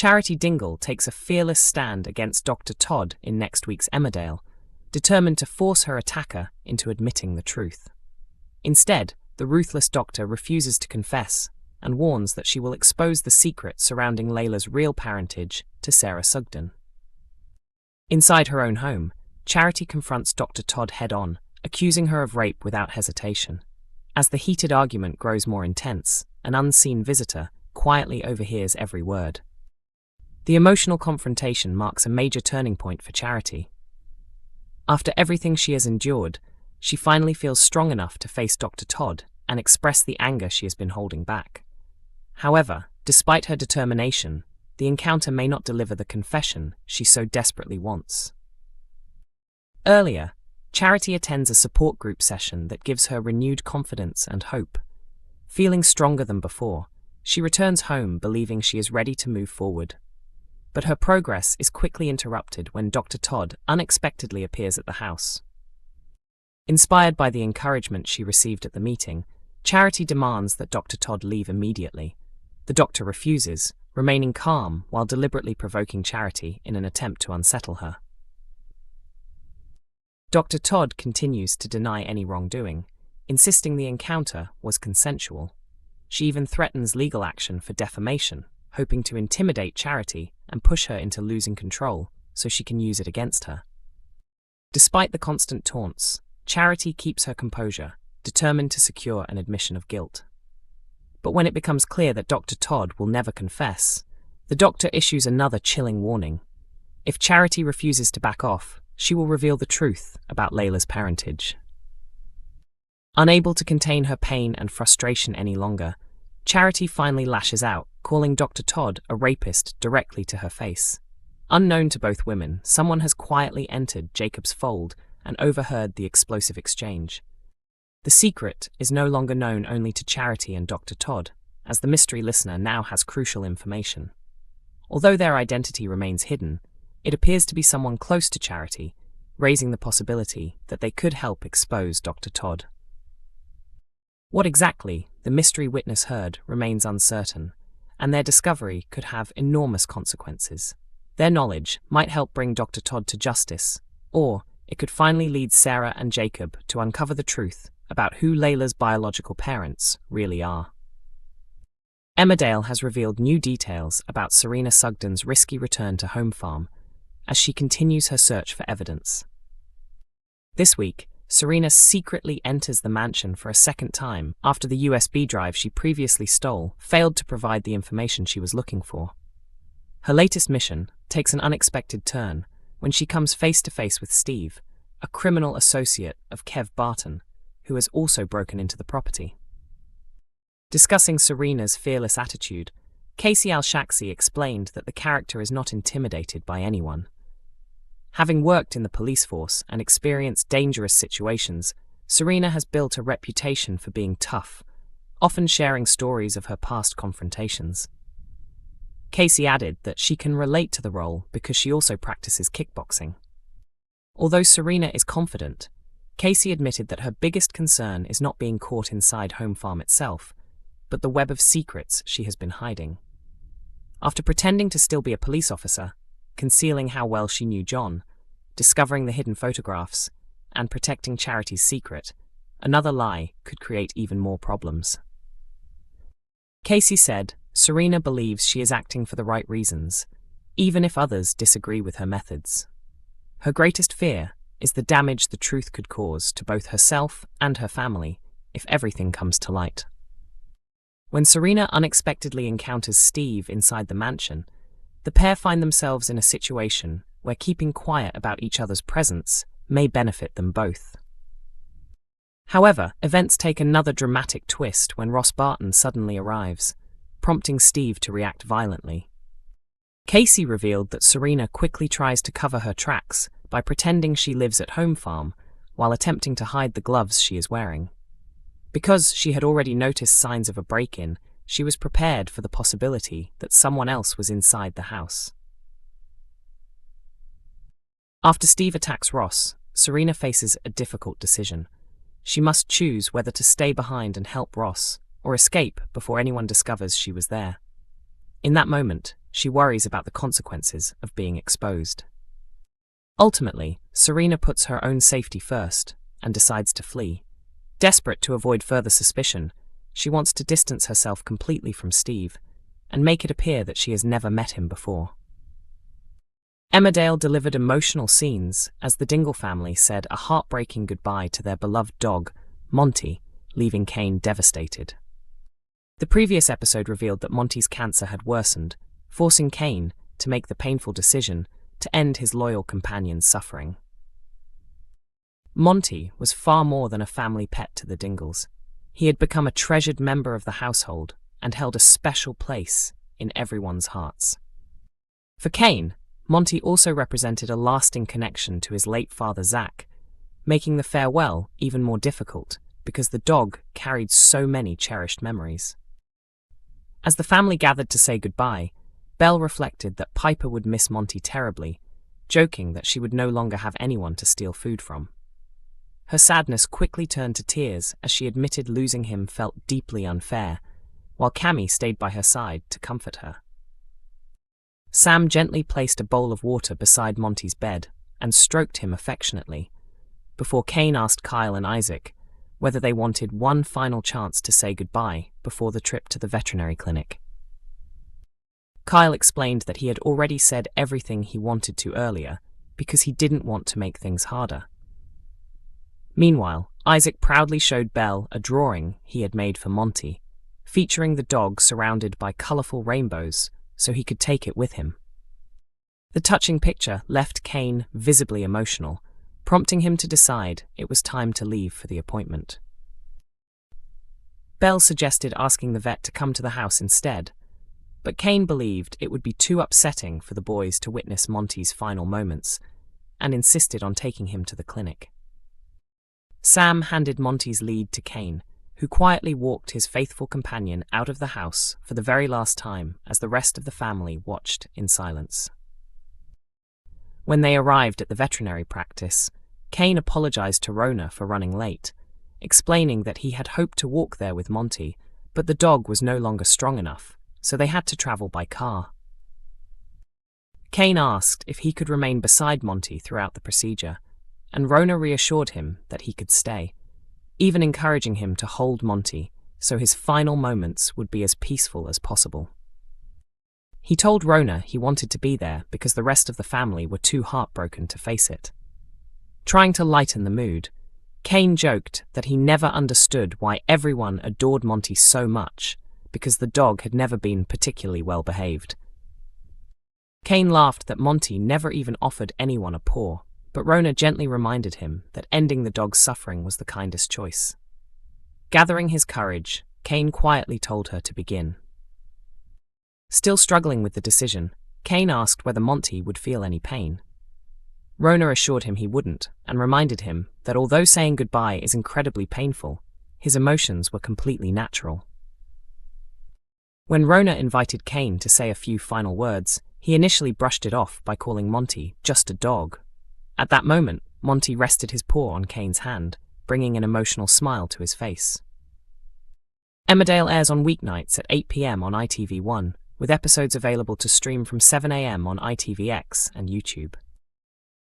Charity Dingle takes a fearless stand against Dr. Todd in next week's Emmerdale, determined to force her attacker into admitting the truth. Instead, the ruthless doctor refuses to confess and warns that she will expose the secret surrounding Leyla's real parentage to Sarah Sugden. Inside her own home, Charity confronts Dr. Todd head-on, accusing her of rape without hesitation. As the heated argument grows more intense, an unseen visitor quietly overhears every word. The emotional confrontation marks a major turning point for Charity. After everything she has endured, she finally feels strong enough to face Dr. Todd and express the anger she has been holding back. However, despite her determination, the encounter may not deliver the confession she so desperately wants. Earlier, Charity attends a support group session that gives her renewed confidence and hope. Feeling stronger than before, she returns home believing she is ready to move forward. But her progress is quickly interrupted when Dr. Todd unexpectedly appears at the house. Inspired by the encouragement she received at the meeting, Charity demands that Dr. Todd leave immediately. The doctor refuses, remaining calm while deliberately provoking Charity in an attempt to unsettle her. Dr. Todd continues to deny any wrongdoing, insisting the encounter was consensual. She even threatens legal action for defamation, hoping to intimidate Charity and push her into losing control so she can use it against her. Despite the constant taunts, Charity keeps her composure, determined to secure an admission of guilt. But when it becomes clear that Dr. Todd will never confess, the doctor issues another chilling warning. If Charity refuses to back off, she will reveal the truth about Leyla's parentage. Unable to contain her pain and frustration any longer, Charity finally lashes out, calling Dr. Todd a rapist directly to her face. Unknown to both women, someone has quietly entered Jacob's fold and overheard the explosive exchange. The secret is no longer known only to Charity and Dr. Todd, as the mystery listener now has crucial information. Although their identity remains hidden, it appears to be someone close to Charity, raising the possibility that they could help expose Dr. Todd. What exactly the mystery witness heard remains uncertain, and their discovery could have enormous consequences. Their knowledge might help bring Dr. Todd to justice, or it could finally lead Sarah and Jacob to uncover the truth about who Leyla's biological parents really are. Emmerdale has revealed new details about Sarah Sugden's risky return to Home Farm as she continues her search for evidence. This week, Sarah secretly enters the mansion for a second time after the USB drive she previously stole failed to provide the information she was looking for. Her latest mission takes an unexpected turn when she comes face to face with Steve, a criminal associate of Kev Barton, who has also broken into the property. Discussing Sarah's fearless attitude, Casey Al-Shaksi explained that the character is not intimidated by anyone. Having worked in the police force and experienced dangerous situations, Sarah has built a reputation for being tough, often sharing stories of her past confrontations. Casey added that she can relate to the role because she also practices kickboxing. Although Sarah is confident, Casey admitted that her biggest concern is not being caught inside Home Farm itself, but the web of secrets she has been hiding. After pretending to still be a police officer, concealing how well she knew John, discovering the hidden photographs, and protecting Charity's secret, another lie could create even more problems. Casey said Sarah believes she is acting for the right reasons, even if others disagree with her methods. Her greatest fear is the damage the truth could cause to both herself and her family if everything comes to light. When Sarah unexpectedly encounters Steve inside the mansion, the pair find themselves in a situation where keeping quiet about each other's presence may benefit them both. However, events take another dramatic twist when Ross Barton suddenly arrives, prompting Steve to react violently. Casey revealed that Sarah quickly tries to cover her tracks by pretending she lives at Home Farm while attempting to hide the gloves she is wearing. Because she had already noticed signs of a break-in, she was prepared for the possibility that someone else was inside the house. After Steve attacks Ross, Sarah faces a difficult decision. She must choose whether to stay behind and help Ross, or escape before anyone discovers she was there. In that moment, she worries about the consequences of being exposed. Ultimately, Serena puts her own safety first and decides to flee. Desperate to avoid further suspicion, she wants to distance herself completely from Steve and make it appear that she has never met him before. Emmerdale delivered emotional scenes as the Dingle family said a heartbreaking goodbye to their beloved dog, Monty, leaving Kane devastated. The previous episode revealed that Monty's cancer had worsened, forcing Kane to make the painful decision to end his loyal companion's suffering. Monty was far more than a family pet to the Dingles. He had become a treasured member of the household and held a special place in everyone's hearts. For Kane, Monty also represented a lasting connection to his late father Zach, making the farewell even more difficult because the dog carried so many cherished memories. As the family gathered to say goodbye, Belle reflected that Piper would miss Monty terribly, joking that she would no longer have anyone to steal food from. Her sadness quickly turned to tears as she admitted losing him felt deeply unfair, while Cammy stayed by her side to comfort her. Sam gently placed a bowl of water beside Monty's bed and stroked him affectionately, before Kane asked Kyle and Isaac whether they wanted one final chance to say goodbye before the trip to the veterinary clinic. Kyle explained that he had already said everything he wanted to earlier because he didn't want to make things harder. Meanwhile, Isaac proudly showed Belle a drawing he had made for Monty, featuring the dog surrounded by colourful rainbows so he could take it with him. The touching picture left Kane visibly emotional, prompting him to decide it was time to leave for the appointment. Belle suggested asking the vet to come to the house instead, but Kane believed it would be too upsetting for the boys to witness Monty's final moments and insisted on taking him to the clinic. Sam handed Monty's lead to Kane, who quietly walked his faithful companion out of the house for the very last time as the rest of the family watched in silence. When they arrived at the veterinary practice, Kane apologized to Rona for running late, explaining that he had hoped to walk there with Monty, but the dog was no longer strong enough, so they had to travel by car. Kane asked if he could remain beside Monty throughout the procedure, and Rona reassured him that he could stay, even encouraging him to hold Monty so his final moments would be as peaceful as possible. He told Rona he wanted to be there because the rest of the family were too heartbroken to face it. Trying to lighten the mood, Kane joked that he never understood why everyone adored Monty so much because the dog had never been particularly well behaved. Kane laughed that Monty never even offered anyone a paw, but Rona gently reminded him that ending the dog's suffering was the kindest choice. Gathering his courage, Kane quietly told her to begin. Still struggling with the decision, Kane asked whether Monty would feel any pain. Rona assured him he wouldn't, and reminded him that although saying goodbye is incredibly painful, his emotions were completely natural. When Rona invited Kane to say a few final words, he initially brushed it off by calling Monty just a dog. At that moment, Monty rested his paw on Kane's hand, bringing an emotional smile to his face. Emmerdale airs on weeknights at 8 p.m. on ITV1, with episodes available to stream from 7 a.m. on ITVX and YouTube.